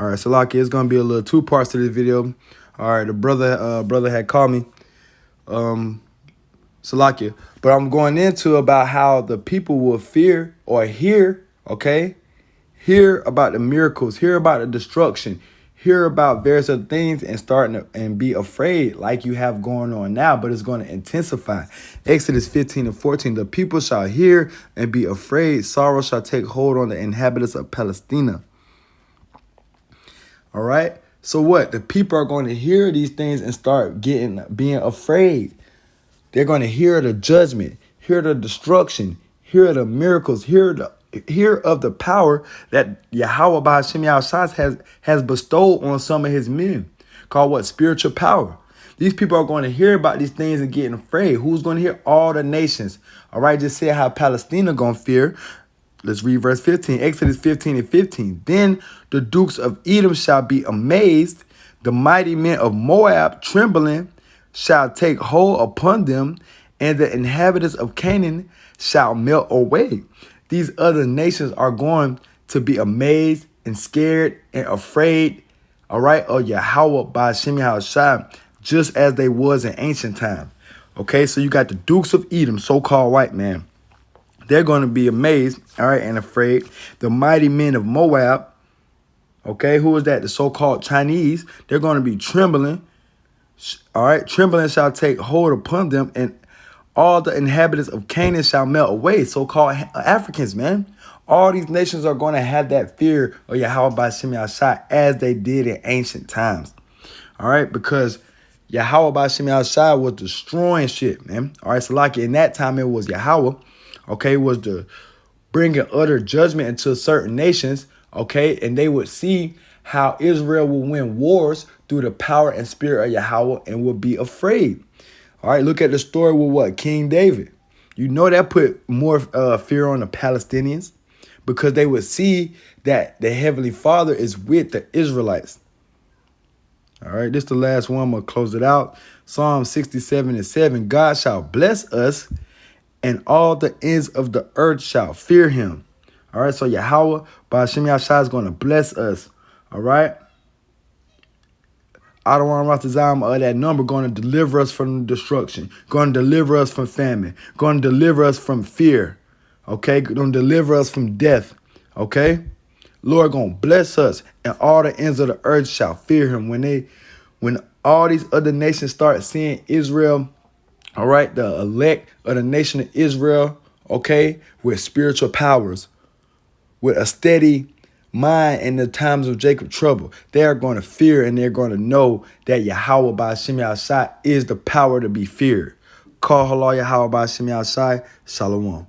All right, Salaki, it's gonna be a little two parts to this video. All right, the brother had called me, Salakia, but I'm going into about how the people will fear or hear, okay, hear about the miracles, hear about the destruction, hear about various other things, and starting to and be afraid like you have going on now, but it's going to intensify. Exodus 15:14, the people shall hear and be afraid. Sorrow shall take hold on the inhabitants of Palestina. All right. So what? The people are going to hear these things and start being afraid. They're going to hear the judgment, hear the destruction, hear the miracles, hear of the power that Yahweh Ba'ashem Yahushua has bestowed on some of his men, called what? Spiritual power. These people are going to hear about these things and getting afraid. Who's going to hear? All the nations. All right, just say how Palestina going to fear. Let's read verse 15, Exodus 15:15. Then the dukes of Edom shall be amazed, the mighty men of Moab trembling shall take hold upon them, and the inhabitants of Canaan shall melt away. These other nations are going to be amazed and scared and afraid, all right, of Yahweh Ba'ashem Yahushua, just as they was in ancient time. Okay, so you got the dukes of Edom, so-called white man. They're going to be amazed, all right, and afraid. The mighty men of Moab, okay, who is that? The so-called Chinese. They're going to be trembling, all right. Trembling shall take hold upon them, and all the inhabitants of Canaan shall melt away, so-called Africans, man. All these nations are going to have that fear of Yahweh Ba'ashem Yahushua as they did in ancient times, all right, because Yahweh Ba'ashem Yahushua was destroying shit, man. All right, so like in that time, it was Yahweh. Okay, was to bring an utter judgment into certain nations, okay, and they would see how Israel will win wars through the power and spirit of Yahweh and will be afraid. All right, look at the story with what? King David. You know that put more fear on the Palestinians because they would see that the Heavenly Father is with the Israelites. All right, this is the last one. I'm going to close it out. Psalm 67:7, God shall bless us, and all the ends of the earth shall fear him. All right, so Yahweh Ba'ashem Yahushua is going to bless us. All right. Adawan Ratazam, that number, going to deliver us from destruction, going to deliver us from famine, going to deliver us from fear. Okay, going to deliver us from death. Okay, Lord going to bless us, and all the ends of the earth shall fear him. When all these other nations start seeing Israel, all right, the elect of the nation of Israel, okay, with spiritual powers, with a steady mind in the times of Jacob's trouble, they are going to fear, and they're going to know that Yahweh Ba'ashem Yahushua is the power to be feared. Call halal Yahweh Ba'ashem Yahushua. Shalom.